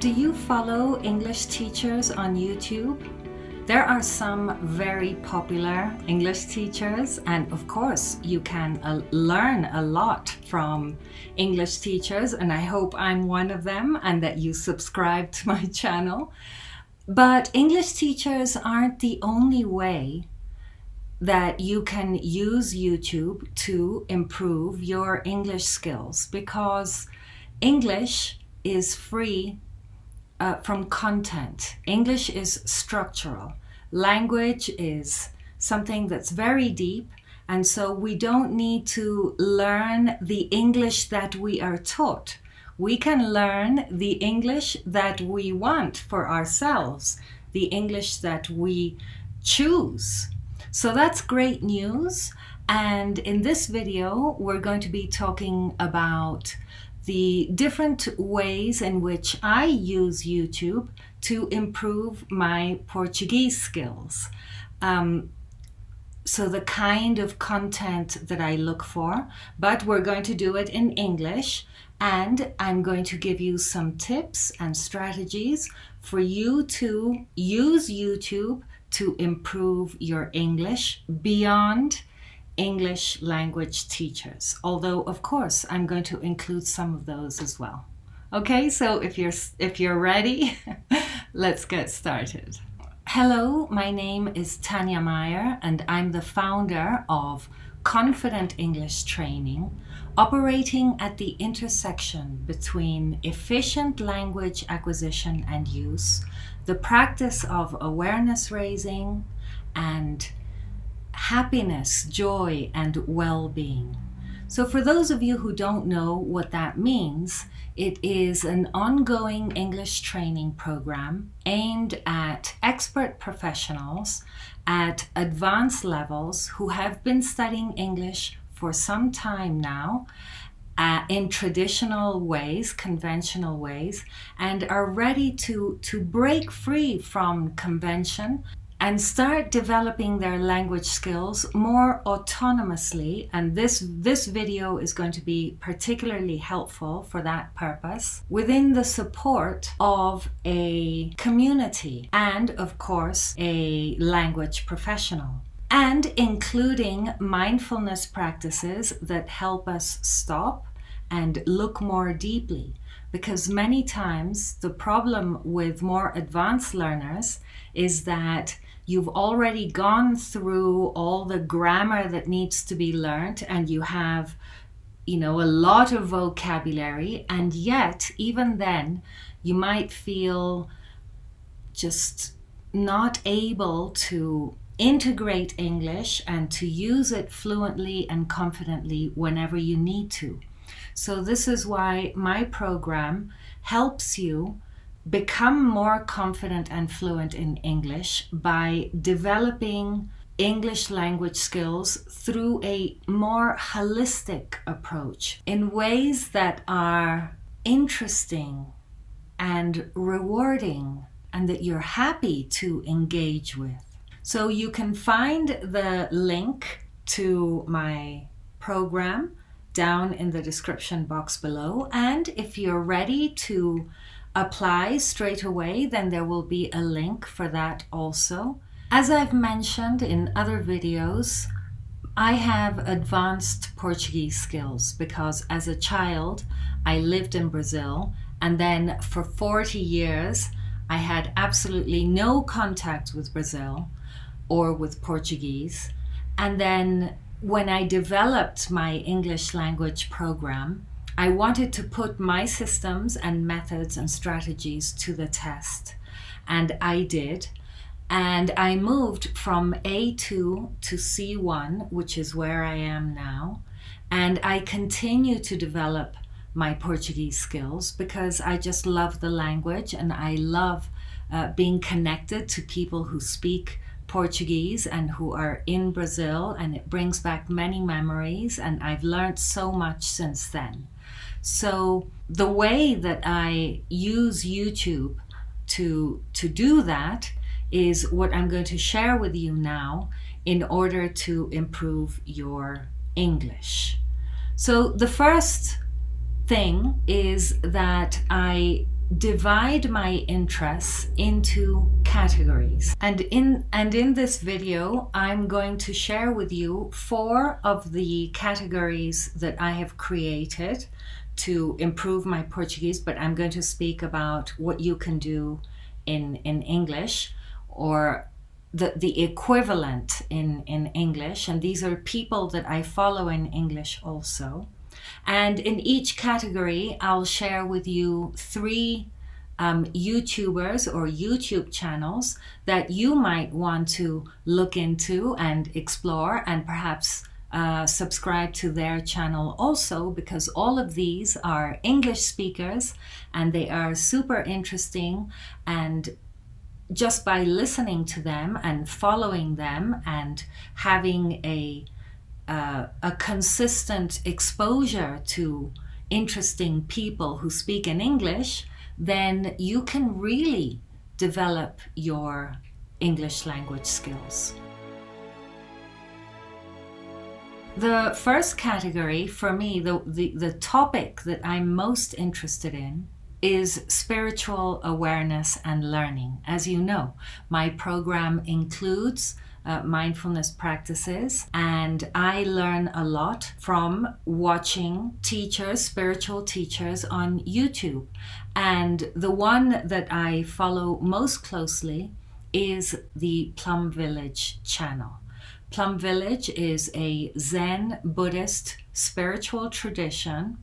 Do you follow English teachers on YouTube? There are some very popular English teachers, and of course you can learn a lot from English teachers, and I hope I'm one of them and that you subscribe to my channel. But English teachers aren't the only way that you can use YouTube to improve your English skills, because English is free from content. English is structural. Language is something that's very deep, and so we don't need to learn the English that we are taught. We can learn the English that we want for ourselves, the English that we choose. So that's great news. And in this video, we're going to be talking about the different ways in which I use YouTube to improve my Portuguese skills. So the kind of content that I look for, but we're going to do it in English, and I'm going to give you some tips and strategies for you to use YouTube to improve your English beyond English language teachers, although of course I'm going to include some of those as well. Okay, so if you're ready, let's get started. Hello, my name is Tanya Meyer, and I'm the founder of Confident English Training, operating at the intersection between efficient language acquisition and use, the practice of awareness raising, and happiness, joy, and well-being. So for those of you who don't know what that means, it is an ongoing English training program aimed at expert professionals at advanced levels who have been studying English for some time now, in traditional ways, conventional ways, and are ready to break free from convention and start developing their language skills more autonomously. And this video is going to be particularly helpful for that purpose, within the support of a community and, of course, a language professional, and including mindfulness practices that help us stop and look more deeply. Because many times the problem with more advanced learners is that you've already gone through all the grammar that needs to be learned, and you have, a lot of vocabulary, and yet even then you might feel just not able to integrate English and to use it fluently and confidently whenever you need to. So this is why my program helps you become more confident and fluent in English by developing English language skills through a more holistic approach in ways that are interesting and rewarding and that you're happy to engage with. So you can find the link to my program down in the description box below, and if you're ready to apply straight away, then there will be a link for that also. As I've mentioned in other videos, I have advanced Portuguese skills because as a child I lived in Brazil, and then for 40 years I had absolutely no contact with Brazil or with Portuguese. And then when I developed my English language program, I wanted to put my systems and methods and strategies to the test, and I did. And I moved from A2 to C1, which is where I am now, and I continue to develop my Portuguese skills because I just love the language, and I love being connected to people who speak Portuguese and who are in Brazil, and it brings back many memories, and I've learned so much since then. So the way that I use YouTube to do that is what I'm going to share with you now in order to improve your English. So the first thing is that I divide my interests into categories. And in this video, I'm going to share with you 4 of the categories that I have created to improve my Portuguese, but I'm going to speak about what you can do in English, or the equivalent in English. And these are people that I follow in English also. And in each category, I'll share with you 3 YouTubers or YouTube channels that you might want to look into and explore, and perhaps subscribe to their channel also, because all of these are English speakers and they are super interesting. And just by listening to them and following them and having a consistent exposure to interesting people who speak in English, then you can really develop your English language skills. The first category for me, the topic that I'm most interested in, is spiritual awareness and learning. As you know, my program includes mindfulness practices, and I learn a lot from watching teachers, spiritual teachers on YouTube. And the one that I follow most closely is the Plum Village channel. Plum Village is a Zen Buddhist spiritual tradition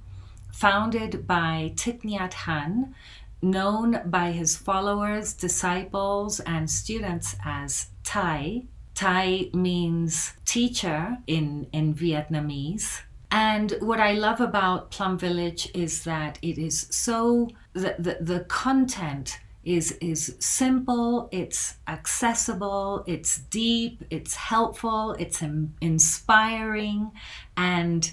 founded by Thich Nhat Hanh, known by his followers, disciples, and students as Thai. Thai means teacher in Vietnamese. And what I love about Plum Village is that it is so, the content is simple, it's accessible, it's deep, it's helpful, it's inspiring, and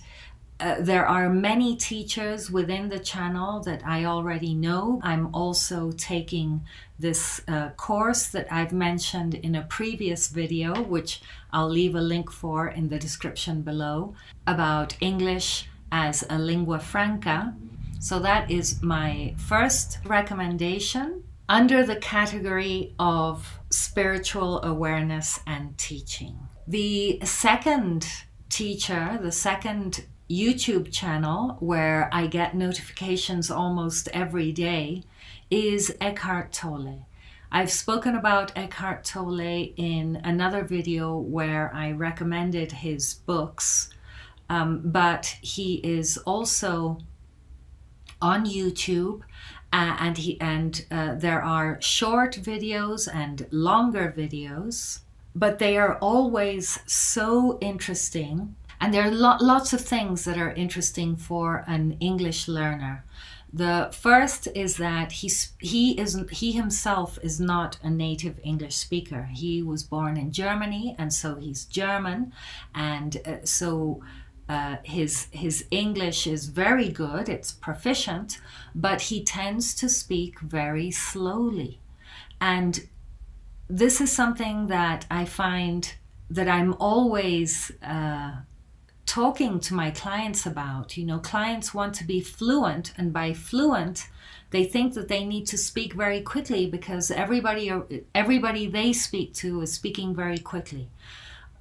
there are many teachers within the channel that I already know. I'm also taking this course that I've mentioned in a previous video, which I'll leave a link for in the description below, about English as a lingua franca. So that is my first recommendation under the category of spiritual awareness and teaching. The second teacher, the second YouTube channel where I get notifications almost every day, is Eckhart Tolle. I've spoken about Eckhart Tolle in another video where I recommended his books, but he is also on YouTube, and there are short videos and longer videos, but they are always so interesting. And there are lots of things that are interesting for an English learner. The first is that he himself is not a native English speaker. He was born in Germany, and so he's German, and his English is very good. It's proficient, but he tends to speak very slowly, and this is something that I find that I'm always talking to my clients about. You know, clients want to be fluent, and by fluent they think that they need to speak very quickly because everybody they speak to is speaking very quickly.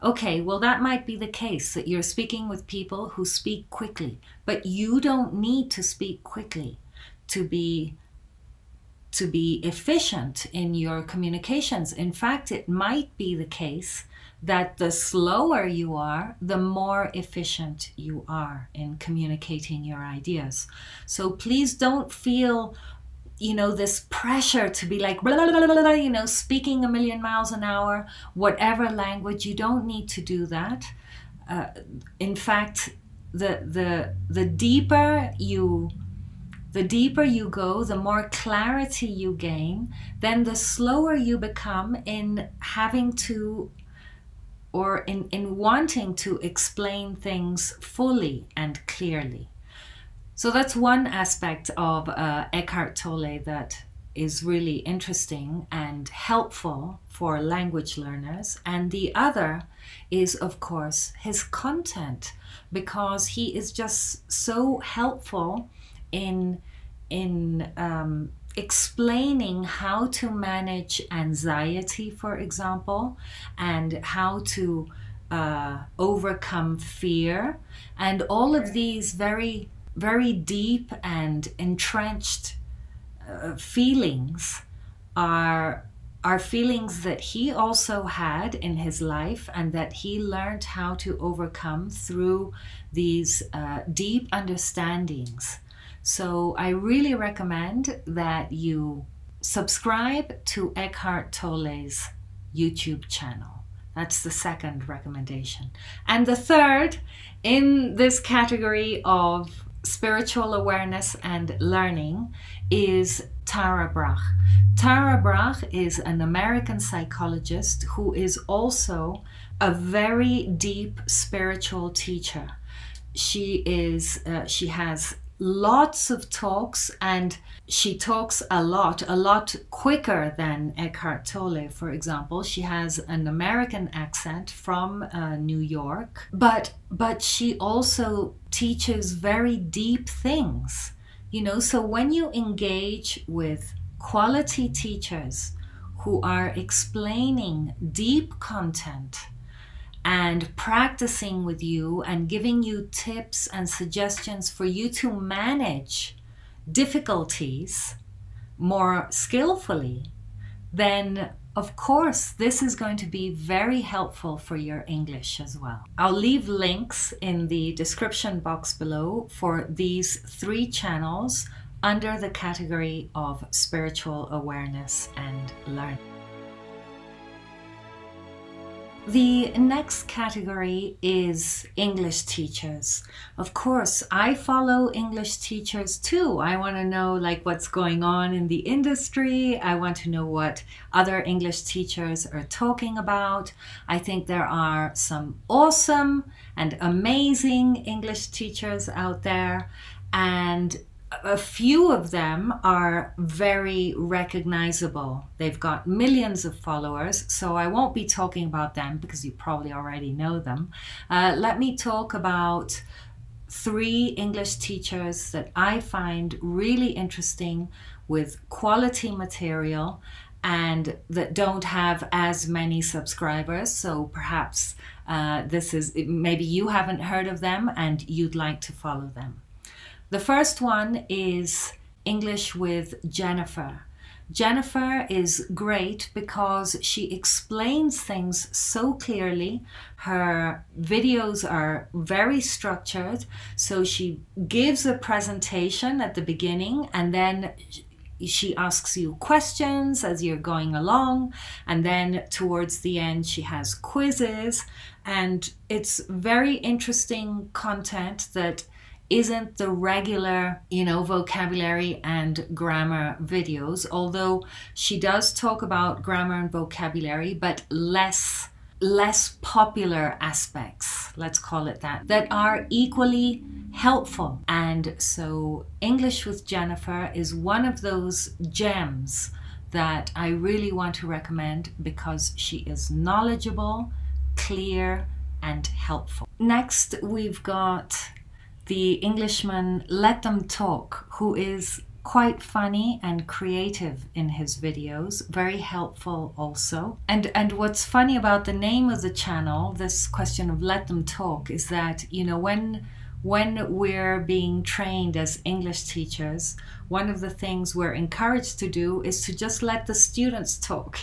Okay, well, that might be the case, that you're speaking with people who speak quickly, but you don't need to speak quickly to be efficient in your communications. In fact, it might be the case that the slower you are, the more efficient you are in communicating your ideas. So please don't feel, this pressure to be like, blah, blah, blah, blah, blah, speaking a million miles an hour, whatever language. You don't need to do that. In fact, the deeper you go, the more clarity you gain, then the slower you become in having to, or in wanting to explain things fully and clearly. So that's one aspect of Eckhart Tolle that is really interesting and helpful for language learners. And the other is, of course, his content, because he is just so helpful in explaining how to manage anxiety, for example, and how to overcome fear, and all of these very, very deep and entrenched feelings are feelings that he also had in his life and that he learned how to overcome through these deep understandings. So I really recommend that you subscribe to Eckhart Tolle's YouTube channel. That's the second recommendation. And the third in this category of spiritual awareness and learning is Tara Brach. Tara Brach is an American psychologist who is also a very deep spiritual teacher. She has lots of talks, and she talks a lot quicker than Eckhart Tolle, for example. She has an American accent from New York, but she also teaches very deep things, so when you engage with quality teachers who are explaining deep content and practicing with you and giving you tips and suggestions for you to manage difficulties more skillfully, then of course this is going to be very helpful for your English as well. I'll leave links in the description box below for these 3 channels under the category of spiritual awareness and learning. The next category is English teachers. Of course, I follow English teachers too. I want to know what's going on in the industry. I want to know what other English teachers are talking about. I think there are some awesome and amazing English teachers out there, and a few of them are very recognizable. They've got millions of followers, so I won't be talking about them because you probably already know them. Let me talk about 3 English teachers that I find really interesting with quality material and that don't have as many subscribers. So perhaps maybe you haven't heard of them and you'd like to follow them. The first one is English with Jennifer. Jennifer is great because she explains things so clearly. Her videos are very structured. So she gives a presentation at the beginning, and then she asks you questions as you're going along. And then towards the end, she has quizzes. And it's very interesting content that isn't the regular, vocabulary and grammar videos, although she does talk about grammar and vocabulary, but less popular aspects, let's call it that are equally helpful. And so English with Jennifer is one of those gems that I really want to recommend because she is knowledgeable, clear, and helpful. Next, we've got the Englishman Let Them Talk, who is quite funny and creative in his videos, very helpful also. And what's funny about the name of the channel, this question of Let Them Talk, is that, when we're being trained as English teachers, one of the things we're encouraged to do is to just let the students talk.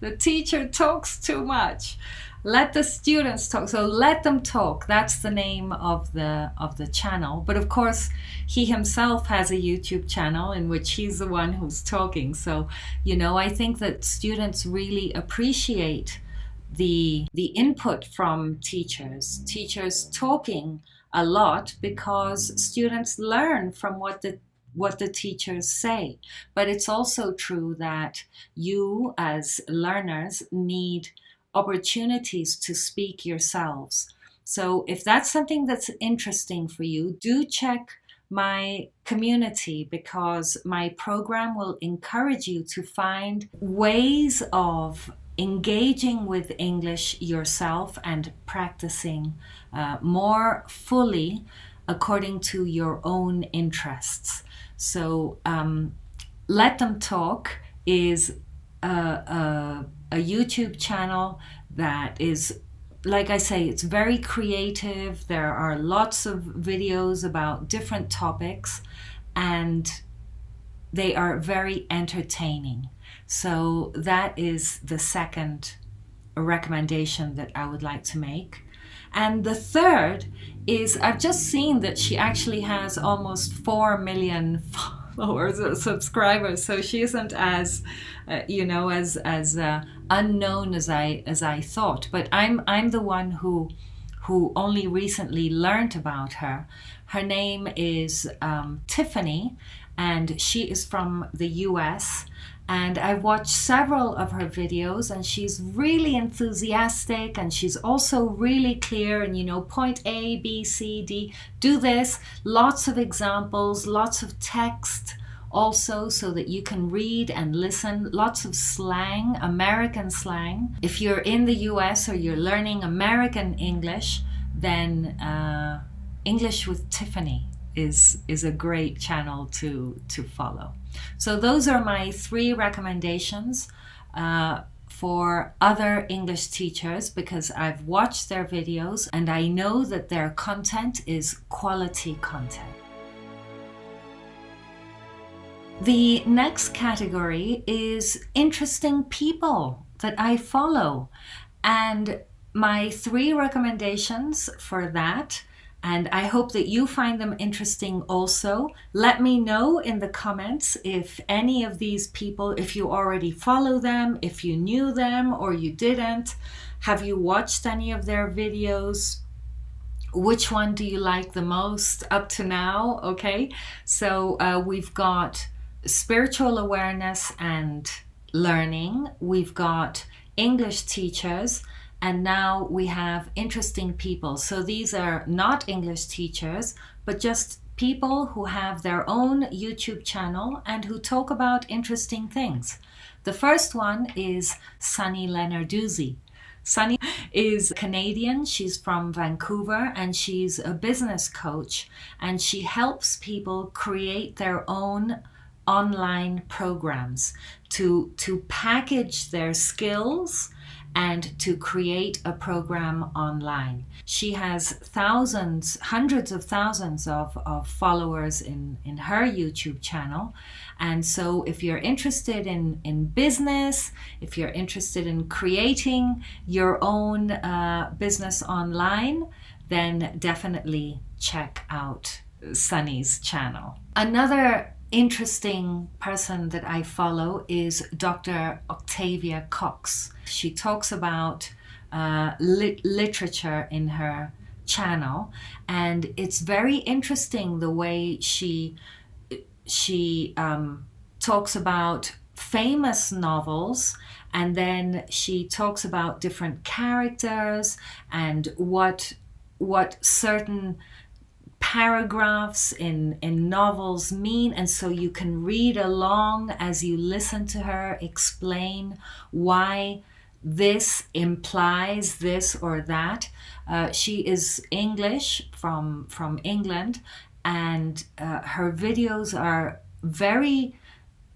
The teacher talks too much. Let the students talk. So Let Them Talk. That's the name of the channel. But of course, he himself has a YouTube channel in which he's the one who's talking. So, I think that students really appreciate the input from teachers talking a lot, because students learn from what the teachers say. But it's also true that you as learners need opportunities to speak yourselves. So if that's something that's interesting for you, do check my community, because my program will encourage you to find ways of engaging with English yourself and practicing more fully according to your own interests. So Let Them Talk is a YouTube channel that is, like I say, it's very creative. There are lots of videos about different topics, and they are very entertaining. So that is the second recommendation that I would like to make. And the third is, I've just seen that she actually has almost 4 million followers or subscribers. So she isn't as, as unknown as I thought. But I'm the one who only recently learned about her. Her name is Tiffany, and she is from the US. And I've watched several of her videos, and she's really enthusiastic, and she's also really clear, and point A, B, C, D, do this, lots of examples, lots of text also, so that you can read and listen, lots of slang, American slang. If you're in the US or you're learning American English, then English with Tiffany is a great channel to follow. So those are my 3 recommendations for other English teachers, because I've watched their videos and I know that their content is quality content. The next category is interesting people that I follow, and my 3 recommendations for that, and I hope that you find them interesting also. Let me know in the comments if any of these people, if you already follow them, if you knew them or you didn't. Have you watched any of their videos? Which one do you like the most up to now? Okay, so we've got spiritual awareness and learning. We've got English teachers. And now we have interesting people. So these are not English teachers, but just people who have their own YouTube channel and who talk about interesting things. The first one is Sunny Lenarduzzi. Sunny is Canadian. She's from Vancouver, and she's a business coach, and she helps people create their own online programs to package their skills and to create a program online. She has thousands, hundreds of thousands of followers in her YouTube channel. And so if you're interested in business, if you're interested in creating your own business online, then definitely check out Sunny's channel. Another interesting person that I follow is Dr. Octavia Cox. She talks about literature in her channel, and it's very interesting the way she talks about famous novels, and then she talks about different characters and what certain paragraphs in novels mean, and so you can read along as you listen to her explain why this implies this or that. She is English from England, and her videos are very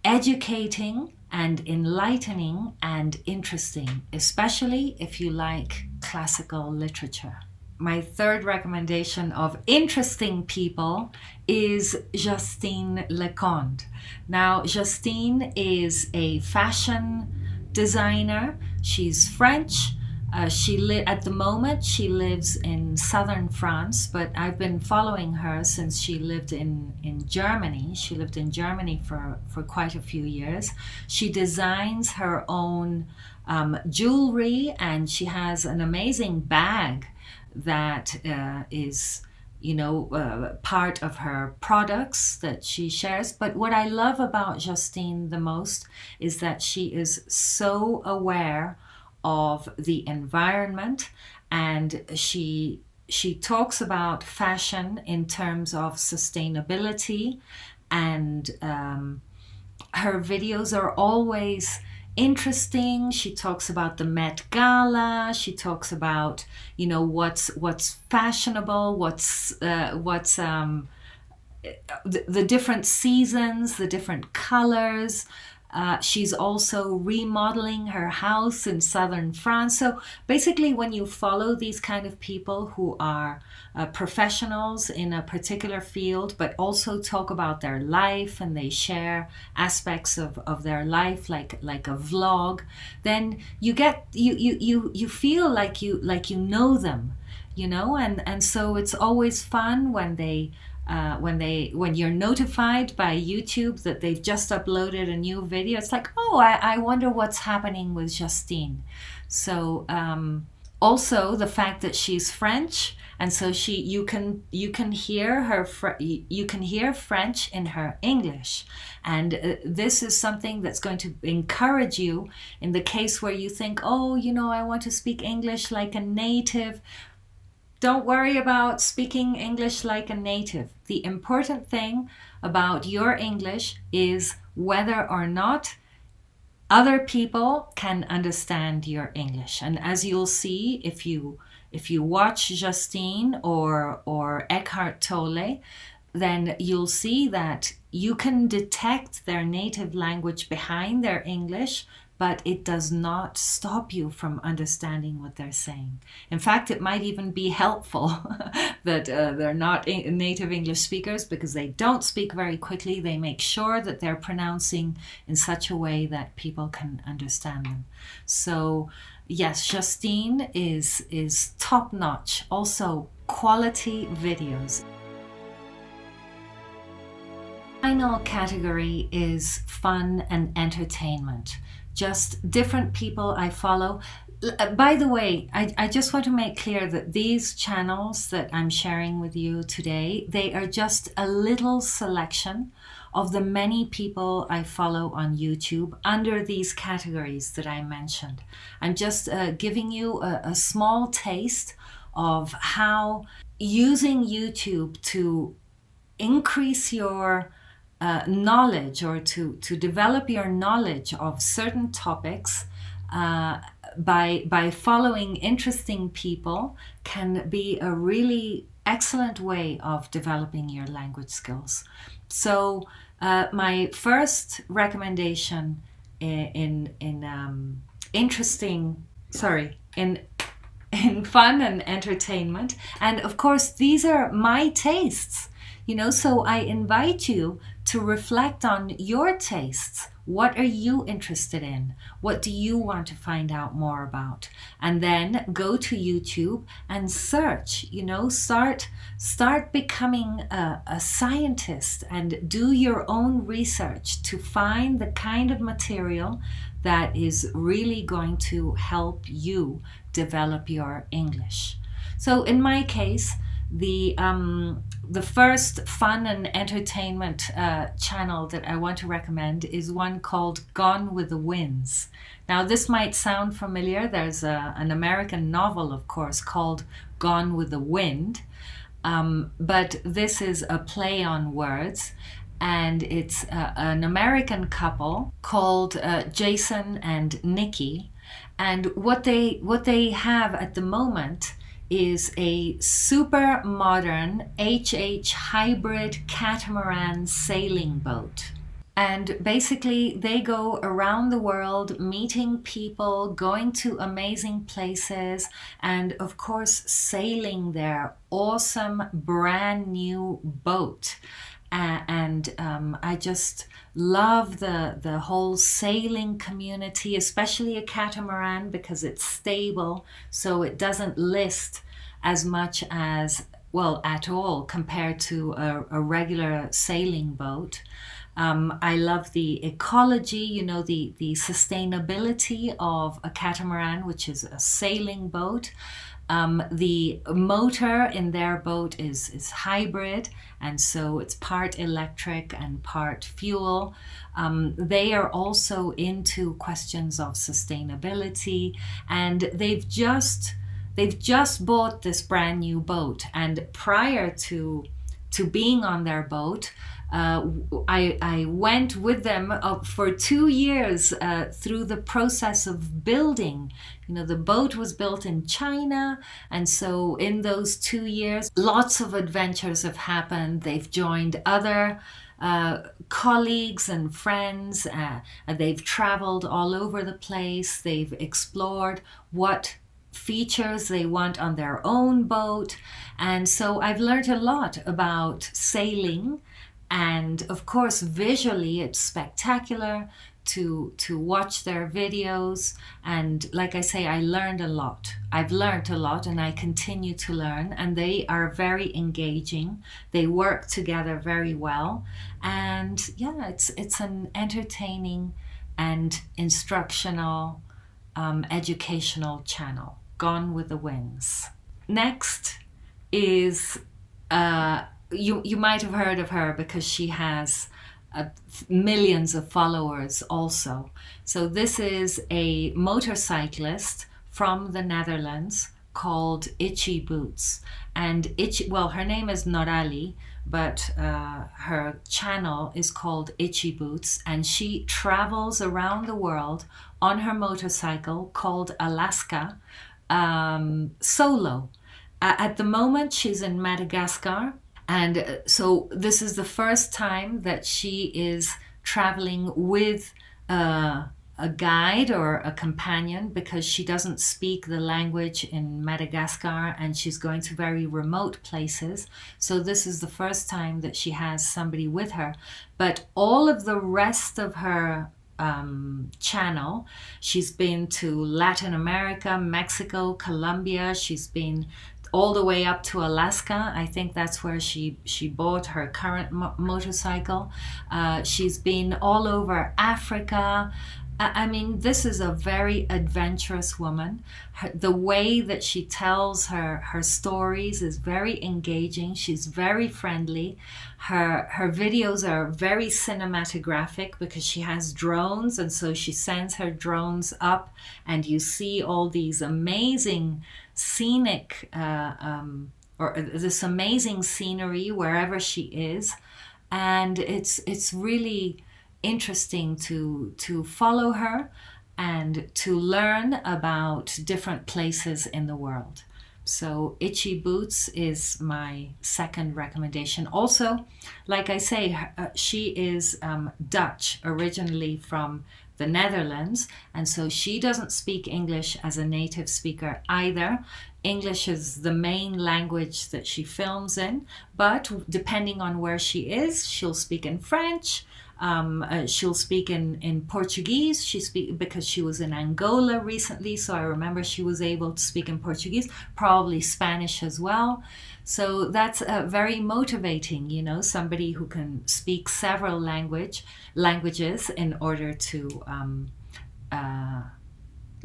educating and enlightening and interesting, especially if you like classical literature. My third recommendation of interesting people is Justine Leconte. Now, Justine is a fashion designer. She's French. At the moment, she lives in southern France, but I've been following her since she lived in Germany. She lived in Germany for quite a few years. She designs her own jewelry, and she has an amazing bag that is part of her products that she shares. But what I love about Justine the most is that she is so aware of the environment, and she talks about fashion in terms of sustainability, and her videos are always interesting. She talks about the Met Gala. She talks about what's fashionable, what's the different seasons, the different colors. She's also remodeling her house in southern France. So basically, when you follow these kind of people who are professionals in a particular field, but also talk about their life, and they share aspects of their life, like a vlog, then you get you feel like you know them, you know, and so it's always fun when when you're notified by YouTube that they've just uploaded a new video. It's like, oh, I wonder what's happening with Justine. So also the fact that she's French, and so you can hear her you can hear French in her English, and this is something that's going to encourage you in the case where you think, oh, you know, I want to speak English like a native. Don't worry about speaking English like a native. The important thing about your English is whether or not other people can understand your English. And as you'll see, if you watch Justine or Eckhart Tolle, then you'll see that you can detect their native language behind their English, but it does not stop you from understanding what they're saying. In fact, it might even be helpful that they're not native English speakers, because they don't speak very quickly. They make sure that they're pronouncing in such a way that people can understand them. So yes, Justine is top notch. Also, quality videos. Final category is fun and entertainment. Just different people I follow. By the way, I just want to make clear that these channels that I'm sharing with you today, they are just a little selection of the many people I follow on YouTube under these categories that I mentioned. I'm just giving you a small taste of how using YouTube to increase your knowledge, or to develop your knowledge of certain topics by following interesting people can be a really excellent way of developing your language skills. So my first recommendation in fun and entertainment, and of course these are my tastes, you know, so I invite you to reflect on your tastes. What are you interested in? What do you want to find out more about? And then go to YouTube and search, you know, start becoming a scientist and do your own research to find the kind of material that is really going to help you develop your English. So in my case, the first fun and entertainment channel that I want to recommend is one called Gone with the Winds. Now this might sound familiar. There's an American novel, of course, called Gone with the Wind, but this is a play on words, and it's an American couple called Jason and Nikki, and what they have at the moment is a super modern HH hybrid catamaran sailing boat. And basically they go around the world meeting people, going to amazing places, and of course sailing their awesome brand new boat. I just love the whole sailing community, especially a catamaran, because it's stable, so it doesn't list as much as, well, at all compared to a regular sailing boat. I love the ecology, you know, the sustainability of a catamaran, which is a sailing boat. The motor in their boat is hybrid, and so it's part electric and part fuel. They are also into questions of sustainability, and they've just bought this brand new boat. And prior to being on their boat, I went with them for 2 years through the process of building. You know, the boat was built in China, and so in those 2 years, lots of adventures have happened. They've joined other colleagues and friends. They've traveled all over the place. They've explored what features they want on their own boat. And so I've learned a lot about sailing. And of course, visually, it's spectacular to watch their videos. And like I say, I learned a lot. I've learned a lot, and I continue to learn. And they are very engaging. They work together very well. And yeah, it's an entertaining and instructional, educational channel. Gone with the Winds. Next is you might have heard of her because she has millions of followers also. So this is a motorcyclist from the Netherlands called Itchyboots. And her name is Norali, but her channel is called Itchyboots, and she travels around the world on her motorcycle called Alaska, solo. At the moment, she's in Madagascar. And so this is the first time that she is traveling with a guide or a companion, because she doesn't speak the language in Madagascar and she's going to very remote places. So this is the first time that she has somebody with her. But all of the rest of her channel, she's been to Latin America, Mexico, Colombia. She's been all the way up to Alaska. I think that's where she bought her current motorcycle. She's been all over Africa. I mean, this is a very adventurous woman. The way that she tells her stories is very engaging. She's very friendly. Her videos are very cinematographic because she has drones, and so she sends her drones up, and you see all these amazing scenic or this amazing scenery wherever she is. And it's really interesting to follow her and to learn about different places in the world. So Itchyboots is my second recommendation. Also, like I say, she is Dutch, originally from the Netherlands, and so she doesn't speak English as a native speaker either. English is the main language that she films in, but depending on where she is, she'll speak in French. She'll speak in Portuguese. Because she was in Angola recently, so I remember she was able to speak in Portuguese, probably Spanish as well. So that's very motivating, you know, somebody who can speak several languages in order to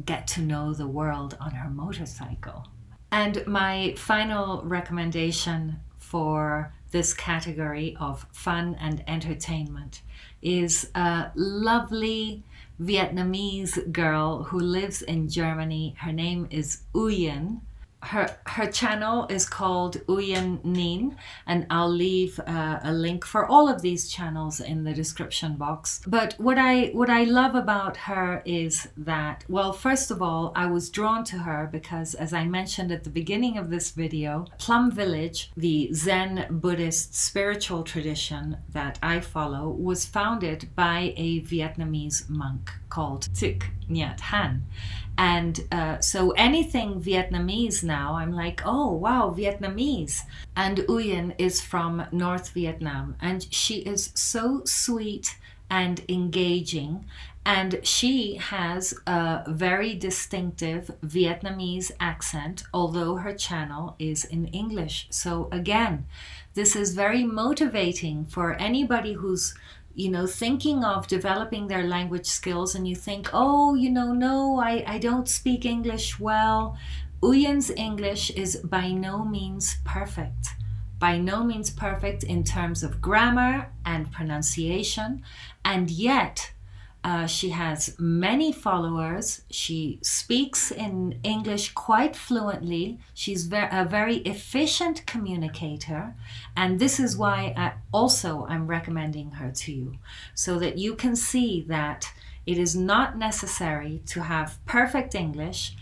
get to know the world on her motorcycle. And my final recommendation for this category of fun and entertainment is a lovely Vietnamese girl who lives in Germany. Her name is Uyen. Her channel is called uannin, and I'll leave a link for all of these channels in the description box. But what I love about her is that, well, first of all, I was drawn to her because, as I mentioned at the beginning of this video, Plum Village, the Zen Buddhist spiritual tradition that I follow, was founded by a Vietnamese monk called Thich Nhat Hanh. And so anything Vietnamese now, I'm like, oh, wow, Vietnamese. And Uyen is from North Vietnam, and she is so sweet and engaging. And she has a very distinctive Vietnamese accent, although her channel is in English. So again, this is very motivating for anybody who's, you know, thinking of developing their language skills, and you think, oh, you know, no, I don't speak English well. Uyen's English is by no means perfect. By no means perfect in terms of grammar and pronunciation, and yet She has many followers. She speaks in English quite fluently. She's a very efficient communicator. And this is why I'm recommending her to you, so that you can see that it is not necessary to have perfect English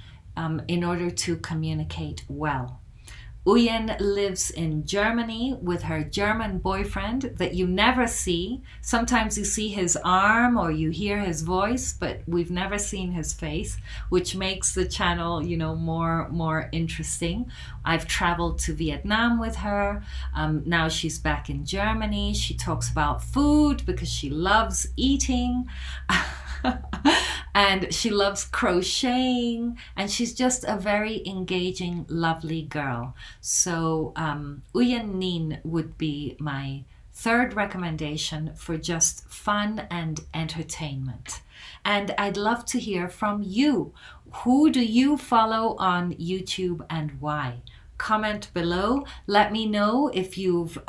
in order to communicate well. Uyen lives in Germany with her German boyfriend that you never see. Sometimes you see his arm or you hear his voice, but we've never seen his face, which makes the channel, more interesting. I've traveled to Vietnam with her. Now she's back in Germany. She talks about food because she loves eating. And she loves crocheting, and she's just a very engaging, lovely girl. So uannin would be my third recommendation for just fun and entertainment. And I'd love to hear from you. Who do you follow on YouTube and why? Comment below. Let me know if you've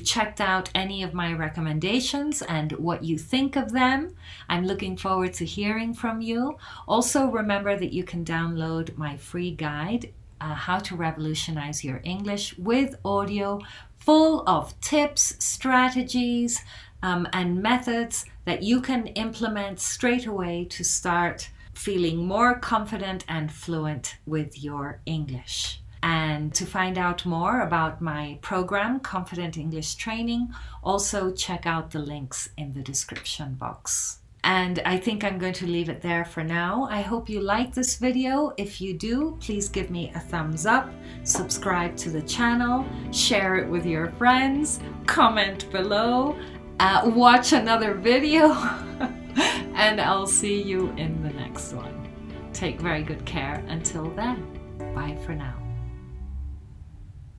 checked out any of my recommendations and what you think of them. I'm looking forward to hearing from you. Also, remember that you can download my free guide, How to Revolutionize Your English, with audio, full of tips, strategies, and methods that you can implement straight away to start feeling more confident and fluent with your English. And to find out more about my program, Confident English Training, also check out the links in the description box. And I think I'm going to leave it there for now. I hope you like this video. If you do, please give me a thumbs up, subscribe to the channel, share it with your friends, comment below, watch another video, and I'll see you in the next one. Take very good care until then. Bye for now.